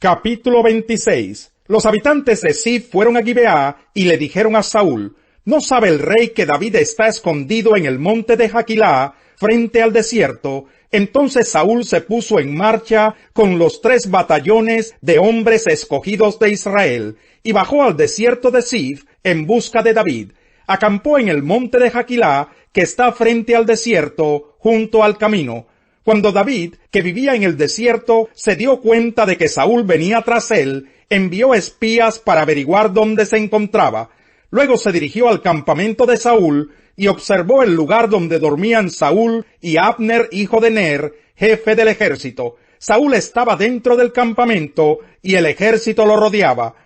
Capítulo 26. Los habitantes de Ziph fueron a Gibeá y le dijeron a Saúl: ¿No sabe el rey que David está escondido en el monte de Jaquilá, frente al desierto? Entonces Saúl se puso en marcha con los 3 batallones de hombres escogidos de Israel, y bajó al desierto de Ziph en busca de David. Acampó en el monte de Jaquilá, que está frente al desierto, junto al camino. Cuando David, que vivía en el desierto, se dio cuenta de que Saúl venía tras él, envió espías para averiguar dónde se encontraba. Luego se dirigió al campamento de Saúl y observó el lugar donde dormían Saúl y Abner, hijo de Ner, jefe del ejército. Saúl estaba dentro del campamento y el ejército lo rodeaba.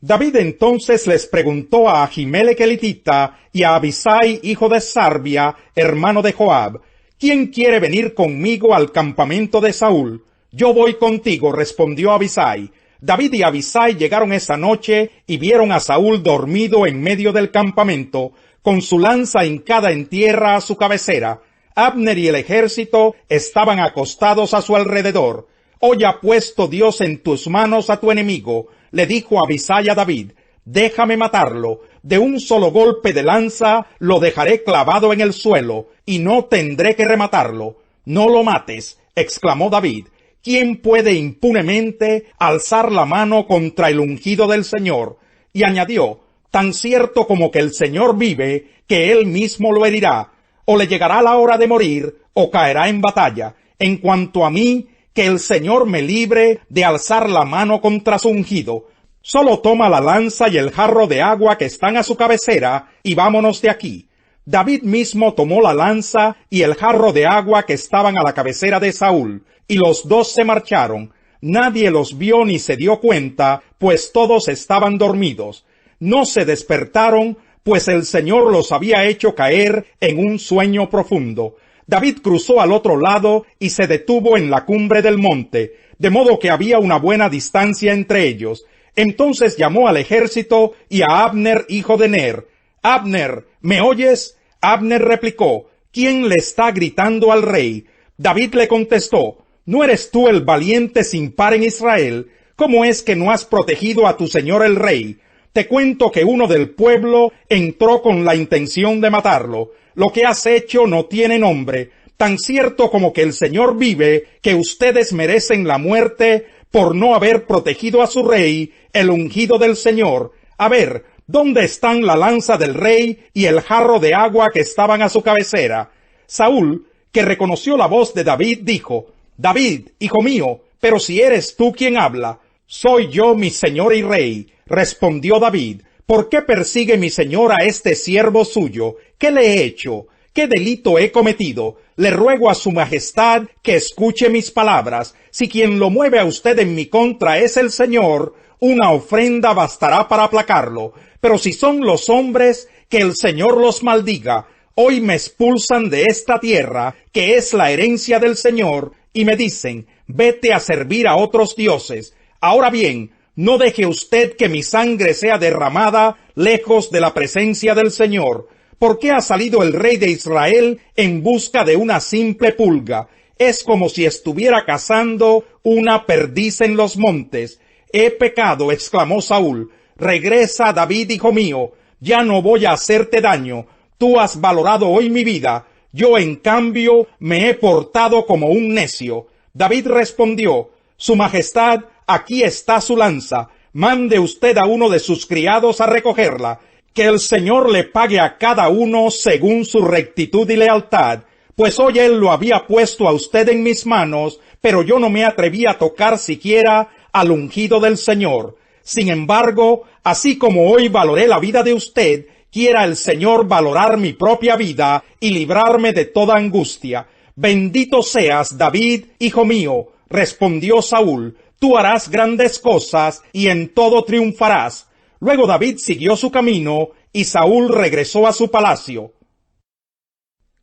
David entonces les preguntó a Ahimelech elitita y a Abisai, hijo de Sarbia, hermano de Joab: ¿Quién quiere venir conmigo al campamento de Saúl? Yo voy contigo, respondió Abisai. David y Abisai llegaron esa noche y vieron a Saúl dormido en medio del campamento, con su lanza hincada en tierra a su cabecera. Abner y el ejército estaban acostados a su alrededor. Hoy ha puesto Dios en tus manos a tu enemigo, le dijo Abisai a David. Déjame matarlo. De un solo golpe de lanza lo dejaré clavado en el suelo, y no tendré que rematarlo. No lo mates, exclamó David. ¿Quién puede impunemente alzar la mano contra el ungido del Señor? Y añadió: tan cierto como que el Señor vive, que él mismo lo herirá. O le llegará la hora de morir, o caerá en batalla. En cuanto a mí, que el Señor me libre de alzar la mano contra su ungido. Solo toma la lanza y el jarro de agua que están a su cabecera, y vámonos de aquí. David mismo tomó la lanza y el jarro de agua que estaban a la cabecera de Saúl, y los 2 se marcharon. Nadie los vio ni se dio cuenta, pues todos estaban dormidos. No se despertaron, pues el Señor los había hecho caer en un sueño profundo. David cruzó al otro lado y se detuvo en la cumbre del monte, de modo que había una buena distancia entre ellos. Entonces llamó al ejército y a Abner, hijo de Ner. Abner, ¿me oyes? Abner replicó: ¿quién le está gritando al rey? David le contestó: ¿no eres tú el valiente sin par en Israel? ¿Cómo es que no has protegido a tu señor el rey? Te cuento que uno del pueblo entró con la intención de matarlo. Lo que has hecho no tiene nombre. Tan cierto como que el Señor vive, que ustedes merecen la muerte por no haber protegido a su rey, el ungido del Señor. A ver, ¿dónde están la lanza del rey y el jarro de agua que estaban a su cabecera? Saúl, que reconoció la voz de David, dijo: David, hijo mío, pero si eres tú quien habla. Soy yo, mi señor y rey, respondió David. ¿Por qué persigue mi señor a este siervo suyo? ¿Qué le he hecho? ¿Qué delito he cometido? Le ruego a su majestad que escuche mis palabras. Si quien lo mueve a usted en mi contra es el Señor, una ofrenda bastará para aplacarlo. Pero si son los hombres, que el Señor los maldiga. Hoy me expulsan de esta tierra, que es la herencia del Señor, y me dicen: vete a servir a otros dioses. Ahora bien, no deje usted que mi sangre sea derramada lejos de la presencia del Señor. ¿Por qué ha salido el rey de Israel en busca de una simple pulga? Es como si estuviera cazando una perdiz en los montes. He pecado, exclamó Saúl. Regresa, David, hijo mío. Ya no voy a hacerte daño. Tú has valorado hoy mi vida. Yo, en cambio, me he portado como un necio. David respondió: Su Majestad, aquí está su lanza. Mande usted a uno de sus criados a recogerla. Que el Señor le pague a cada uno según su rectitud y lealtad. Pues hoy él lo había puesto a usted en mis manos, pero yo no me atreví a tocar siquiera al ungido del Señor. Sin embargo, así como hoy valoré la vida de usted, quiera el Señor valorar mi propia vida y librarme de toda angustia. Bendito seas, David, hijo mío, respondió Saúl. Tú harás grandes cosas y en todo triunfarás. Luego David siguió su camino y Saúl regresó a su palacio.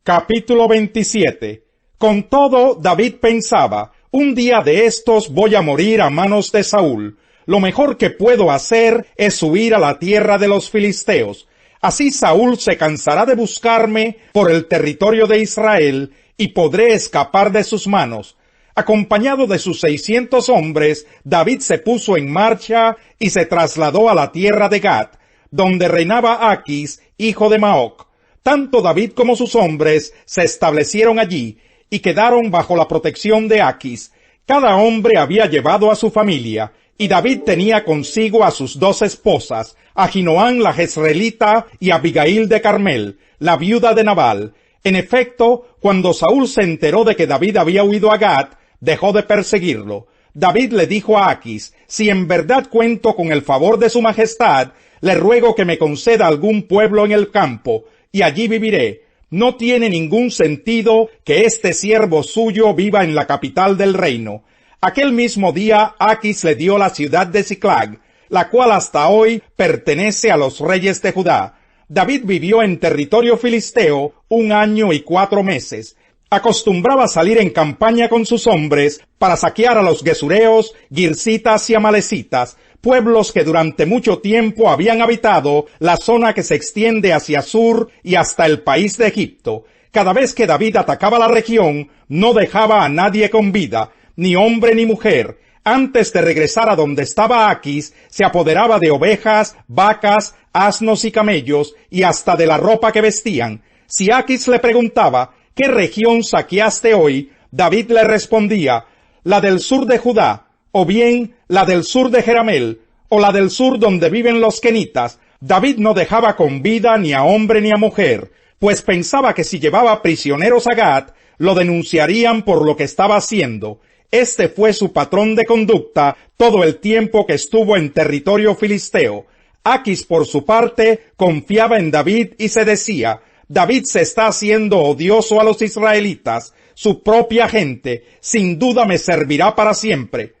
Capítulo 27. Con todo, David pensaba: un día de estos voy a morir a manos de Saúl. Lo mejor que puedo hacer es huir a la tierra de los filisteos. Así Saúl se cansará de buscarme por el territorio de Israel y podré escapar de sus manos. Acompañado de sus 600 hombres, David se puso en marcha y se trasladó a la tierra de Gad, donde reinaba Aquis, hijo de Maoc. Tanto David como sus hombres se establecieron allí y quedaron bajo la protección de Aquis. Cada hombre había llevado a su familia, y David tenía consigo a sus 2 esposas, Ahinoam la Jezreelita y Abigail de Carmel, la viuda de Nabal. En efecto, cuando Saúl se enteró de que David había huido a Gad, dejó de perseguirlo. David le dijo a Aquis: si en verdad cuento con el favor de su majestad, le ruego que me conceda algún pueblo en el campo, y allí viviré. No tiene ningún sentido que este siervo suyo viva en la capital del reino. Aquel mismo día Aquis le dio la ciudad de Siclag, la cual hasta hoy pertenece a los reyes de Judá. David vivió en territorio filisteo 1 año y 4 meses. Acostumbraba salir en campaña con sus hombres para saquear a los gesureos, girsitas y amalecitas, pueblos que durante mucho tiempo habían habitado la zona que se extiende hacia sur y hasta el país de Egipto. Cada vez que David atacaba la región, no dejaba a nadie con vida, ni hombre ni mujer. Antes de regresar a donde estaba Aquis, se apoderaba de ovejas, vacas, asnos y camellos, y hasta de la ropa que vestían. Si Aquis le preguntaba: ¿qué región saqueaste hoy?, David le respondía: la del sur de Judá, o bien la del sur de Jeramel, o la del sur donde viven los kenitas. David no dejaba con vida ni a hombre ni a mujer, pues pensaba que si llevaba prisioneros a Gad, lo denunciarían por lo que estaba haciendo. Este fue su patrón de conducta todo el tiempo que estuvo en territorio filisteo. Aquis, por su parte, confiaba en David y se decía: David se está haciendo odioso a los israelitas, su propia gente, sin duda me servirá para siempre.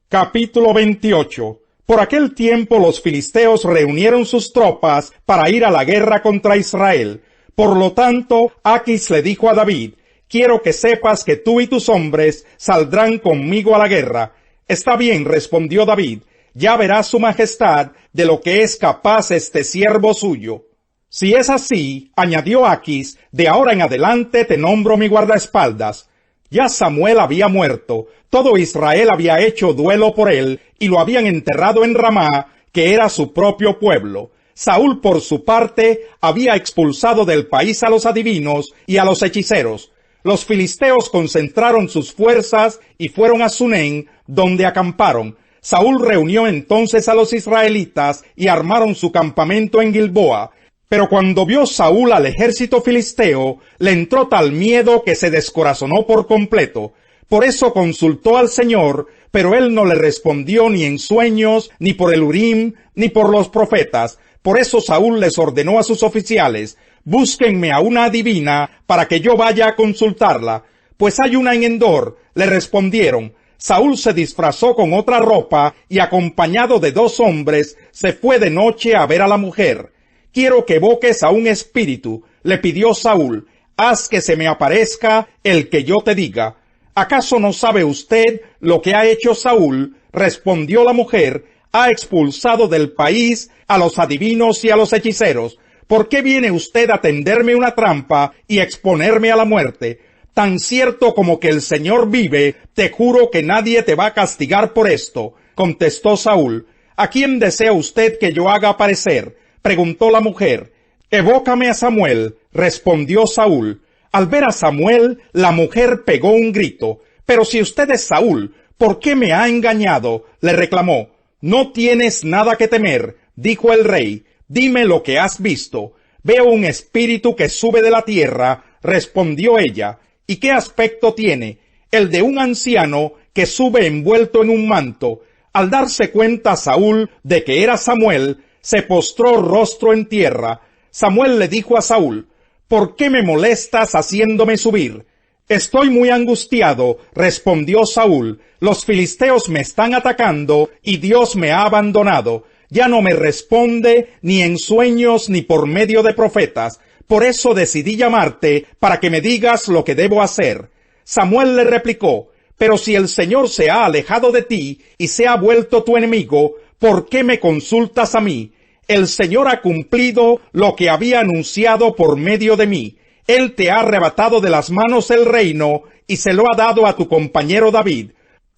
Capítulo 28. Por aquel tiempo los filisteos reunieron sus tropas para ir a la guerra contra Israel. Por lo tanto, Aquis le dijo a David: quiero que sepas que tú y tus hombres saldrán conmigo a la guerra. Está bien, respondió David, ya verá su majestad de lo que es capaz este siervo suyo. Si es así, añadió Aquis, de ahora en adelante te nombro mi guardaespaldas. Ya Samuel había muerto, todo Israel había hecho duelo por él, y lo habían enterrado en Ramá, que era su propio pueblo. Saúl, por su parte, había expulsado del país a los adivinos y a los hechiceros. Los filisteos concentraron sus fuerzas y fueron a Sunén, donde acamparon. Saúl reunió entonces a los israelitas y armaron su campamento en Gilboa. Pero cuando vio Saúl al ejército filisteo, le entró tal miedo que se descorazonó por completo. Por eso consultó al Señor, pero él no le respondió ni en sueños, ni por el Urim, ni por los profetas. Por eso Saúl les ordenó a sus oficiales: búsquenme a una adivina para que yo vaya a consultarla. Pues hay una en Endor, le respondieron. Saúl se disfrazó con otra ropa y acompañado de 2 hombres se fue de noche a ver a la mujer. Quiero que evoques a un espíritu, le pidió Saúl. Haz que se me aparezca el que yo te diga. ¿Acaso no sabe usted lo que ha hecho Saúl? Respondió la mujer. Ha expulsado del país a los adivinos y a los hechiceros. ¿Por qué viene usted a tenderme una trampa y exponerme a la muerte? Tan cierto como que el Señor vive, te juro que nadie te va a castigar por esto, contestó Saúl. ¿A quién desea usted que yo haga aparecer?, preguntó la mujer. Evócame a Samuel, respondió Saúl. Al ver a Samuel, la mujer pegó un grito. Pero si usted es Saúl, ¿por qué me ha engañado?, le reclamó. No tienes nada que temer, dijo el rey. Dime lo que has visto. Veo un espíritu que sube de la tierra, respondió ella. ¿Y qué aspecto tiene? El de un anciano que sube envuelto en un manto. Al darse cuenta Saúl de que era Samuel, se postró rostro en tierra. Samuel le dijo a Saúl: ¿por qué me molestas haciéndome subir? Estoy muy angustiado, respondió Saúl. Los filisteos me están atacando y Dios me ha abandonado. Ya no me responde ni en sueños ni por medio de profetas. Por eso decidí llamarte para que me digas lo que debo hacer. Samuel le replicó: pero si el Señor se ha alejado de ti y se ha vuelto tu enemigo, ¿por qué me consultas a mí? El Señor ha cumplido lo que había anunciado por medio de mí. Él te ha arrebatado de las manos el reino y se lo ha dado a tu compañero David.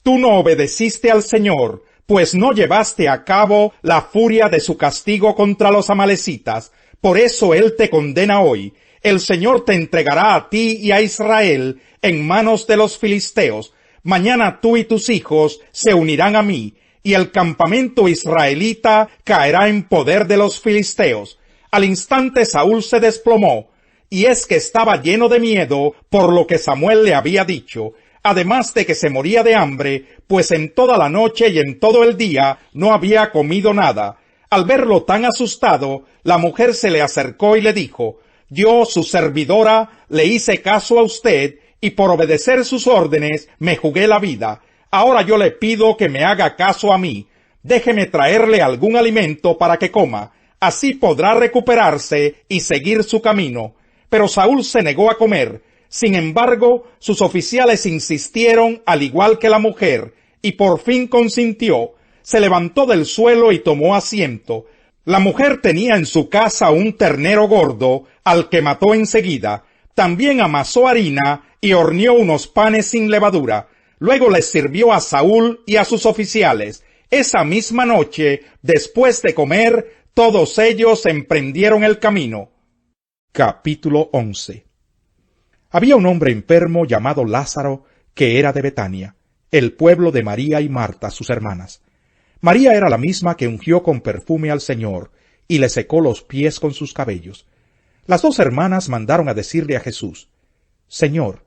Tú no obedeciste al Señor, pues no llevaste a cabo la furia de su castigo contra los amalecitas. Por eso Él te condena hoy. El Señor te entregará a ti y a Israel en manos de los filisteos. Mañana tú y tus hijos se unirán a mí, y el campamento israelita caerá en poder de los filisteos. Al instante Saúl se desplomó, y es que estaba lleno de miedo por lo que Samuel le había dicho, además de que se moría de hambre, pues en toda la noche y en todo el día no había comido nada. Al verlo tan asustado, la mujer se le acercó y le dijo: yo, su servidora, le hice caso a usted, y por obedecer sus órdenes me jugué la vida. Ahora yo le pido que me haga caso a mí. Déjeme traerle algún alimento para que coma. Así podrá recuperarse y seguir su camino. Pero Saúl se negó a comer. Sin embargo, sus oficiales insistieron, al igual que la mujer, y por fin consintió. Se levantó del suelo y tomó asiento. La mujer tenía en su casa un ternero gordo, al que mató enseguida. También amasó harina y horneó unos panes sin levadura. Luego les sirvió a Saúl y a sus oficiales. Esa misma noche, después de comer, todos ellos emprendieron el camino. Capítulo 11. Había un hombre enfermo llamado Lázaro, que era de Betania, el pueblo de María y Marta, sus hermanas. María era la misma que ungió con perfume al Señor, y le secó los pies con sus cabellos. Las dos hermanas mandaron a decirle a Jesús: Señor,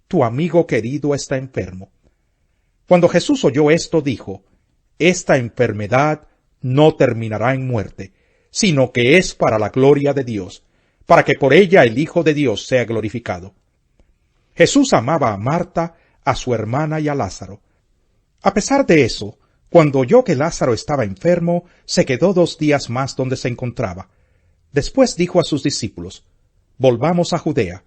tu amigo querido está enfermo. Cuando Jesús oyó esto, dijo: esta enfermedad no terminará en muerte, sino que es para la gloria de Dios, para que por ella el Hijo de Dios sea glorificado. Jesús amaba a Marta, a su hermana y a Lázaro. A pesar de eso, cuando oyó que Lázaro estaba enfermo, se quedó 2 días más donde se encontraba. Después dijo a sus discípulos: volvamos a Judea.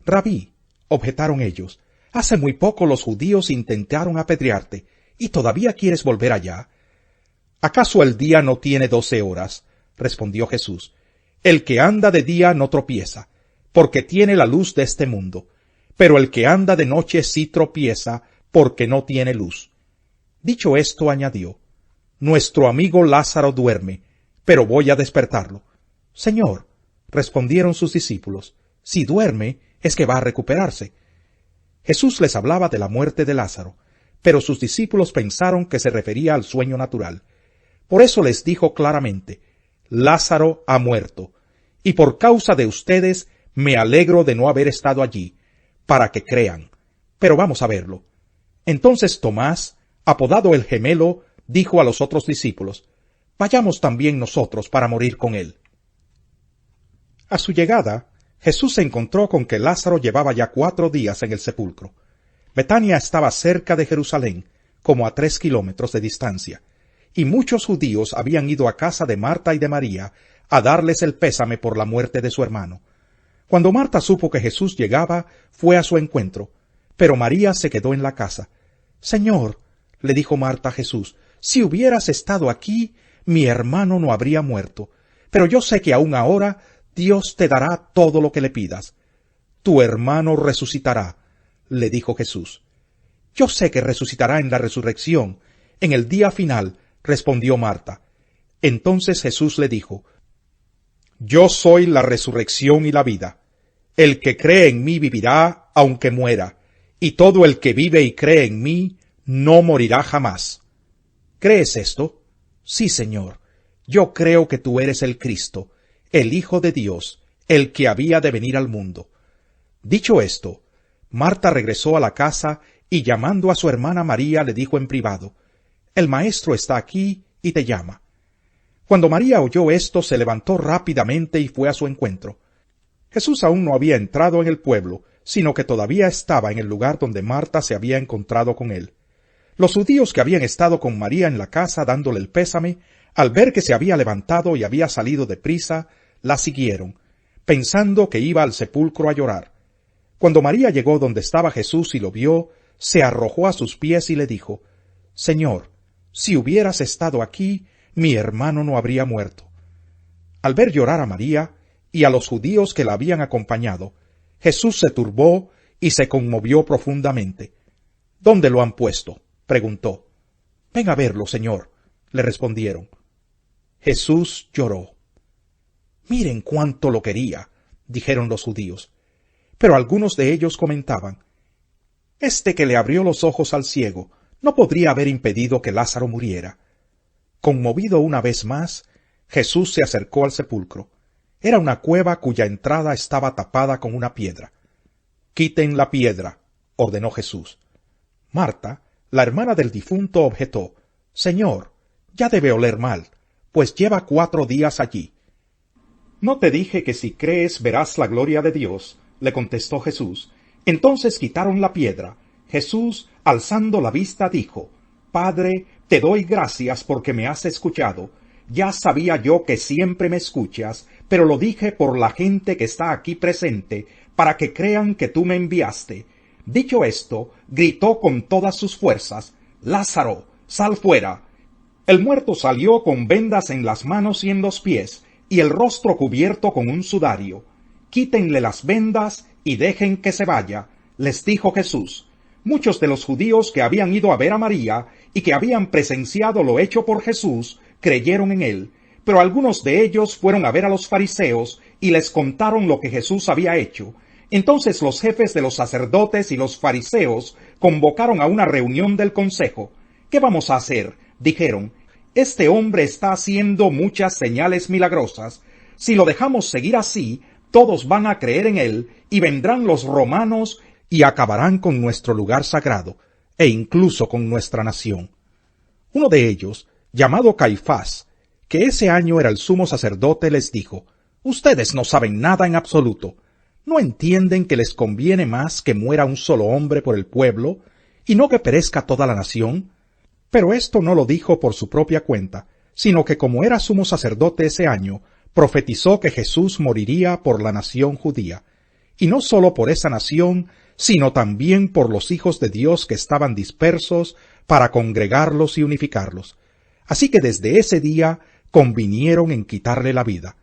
Rabí, objetaron ellos, hace muy poco los judíos intentaron apedrearte, ¿y todavía quieres volver allá? ¿Acaso el día no tiene 12 horas? Respondió Jesús. El que anda de día no tropieza, porque tiene la luz de este mundo, pero el que anda de noche sí tropieza, porque no tiene luz. Dicho esto, añadió: nuestro amigo Lázaro duerme, pero voy a despertarlo. Señor, respondieron sus discípulos, si duerme, es que va a recuperarse. Jesús les hablaba de la muerte de Lázaro, pero sus discípulos pensaron que se refería al sueño natural. Por eso les dijo claramente: Lázaro ha muerto, y por causa de ustedes me alegro de no haber estado allí, para que crean. Pero vamos a verlo. Entonces Tomás, apodado el Gemelo, dijo a los otros discípulos: vayamos también nosotros para morir con él. A su llegada, Jesús se encontró con que Lázaro llevaba ya 4 días en el sepulcro. Betania estaba cerca de Jerusalén, como a 3 kilómetros de distancia, y muchos judíos habían ido a casa de Marta y de María a darles el pésame por la muerte de su hermano. Cuando Marta supo que Jesús llegaba, fue a su encuentro, pero María se quedó en la casa. Señor, le dijo Marta a Jesús, si hubieras estado aquí, mi hermano no habría muerto, pero yo sé que aún ahora Dios te dará todo lo que le pidas. Tu hermano resucitará, le dijo Jesús. Yo sé que resucitará en la resurrección, en el día final, respondió Marta. Entonces Jesús le dijo: yo soy la resurrección y la vida. El que cree en mí vivirá aunque muera, y todo el que vive y cree en mí no morirá jamás. ¿Crees esto? Sí, Señor. Yo creo que tú eres el Cristo, el Hijo de Dios, el que había de venir al mundo. Dicho esto, Marta regresó a la casa y llamando a su hermana María le dijo en privado: el maestro está aquí y te llama. Cuando María oyó esto, se levantó rápidamente y fue a su encuentro. Jesús aún no había entrado en el pueblo, sino que todavía estaba en el lugar donde Marta se había encontrado con él. Los judíos que habían estado con María en la casa dándole el pésame, al ver que se había levantado y había salido deprisa, la siguieron, pensando que iba al sepulcro a llorar. Cuando María llegó donde estaba Jesús y lo vio, se arrojó a sus pies y le dijo: Señor, si hubieras estado aquí, mi hermano no habría muerto. Al ver llorar a María y a los judíos que la habían acompañado, Jesús se turbó y se conmovió profundamente. —¿Dónde lo han puesto? —preguntó. —Ven a verlo, Señor —le respondieron. Jesús lloró. —Miren cuánto lo quería —dijeron los judíos. Pero algunos de ellos comentaban: Este que le abrió los ojos al ciego no podría haber impedido que Lázaro muriera. Conmovido una vez más, Jesús se acercó al sepulcro. Era una cueva cuya entrada estaba tapada con una piedra. —Quiten la piedra —ordenó Jesús. Marta, la hermana del difunto, objetó: —Señor, ya debe oler mal, pues lleva 4 días allí. —¿No te dije que si crees verás la gloria de Dios? —le contestó Jesús. Entonces quitaron la piedra. Jesús, alzando la vista, dijo: Padre, te doy gracias porque me has escuchado. Ya sabía yo que siempre me escuchas, pero lo dije por la gente que está aquí presente, para que crean que tú me enviaste. Dicho esto, gritó con todas sus fuerzas: Lázaro, sal fuera. El muerto salió con vendas en las manos y en los pies, y el rostro cubierto con un sudario. Quítenle las vendas y dejen que se vaya, les dijo Jesús. Muchos de los judíos que habían ido a ver a María y que habían presenciado lo hecho por Jesús creyeron en él, pero algunos de ellos fueron a ver a los fariseos y les contaron lo que Jesús había hecho. Entonces los jefes de los sacerdotes y los fariseos convocaron a una reunión del consejo. ¿Qué vamos a hacer?, dijeron. Este hombre está haciendo muchas señales milagrosas. Si lo dejamos seguir así, todos van a creer en él, y vendrán los romanos y acabarán con nuestro lugar sagrado, e incluso con nuestra nación. Uno de ellos, llamado Caifás, que ese año era el sumo sacerdote, les dijo: Ustedes no saben nada en absoluto. ¿No entienden que les conviene más que muera un solo hombre por el pueblo, y no que perezca toda la nación? Pero esto no lo dijo por su propia cuenta, sino que como era sumo sacerdote ese año, profetizó que Jesús moriría por la nación judía, y no sólo por esa nación, sino también por los hijos de Dios que estaban dispersos, para congregarlos y unificarlos. Así que desde ese día convinieron en quitarle la vida.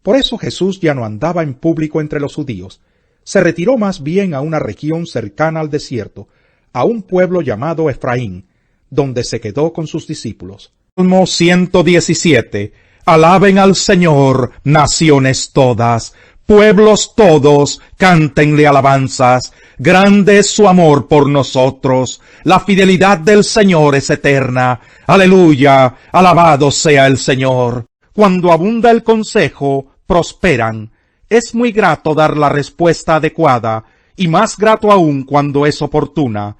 Por eso Jesús ya no andaba en público entre los judíos. Se retiró más bien a una región cercana al desierto, a un pueblo llamado Efraín, donde se quedó con sus discípulos. Salmo 117. Alaben al Señor, naciones todas, pueblos todos, cántenle alabanzas. Grande es su amor por nosotros, la fidelidad del Señor es eterna. Aleluya, alabado sea el Señor. Cuando abunda el consejo, prosperan. Es muy grato dar la respuesta adecuada, y más grato aún cuando es oportuna.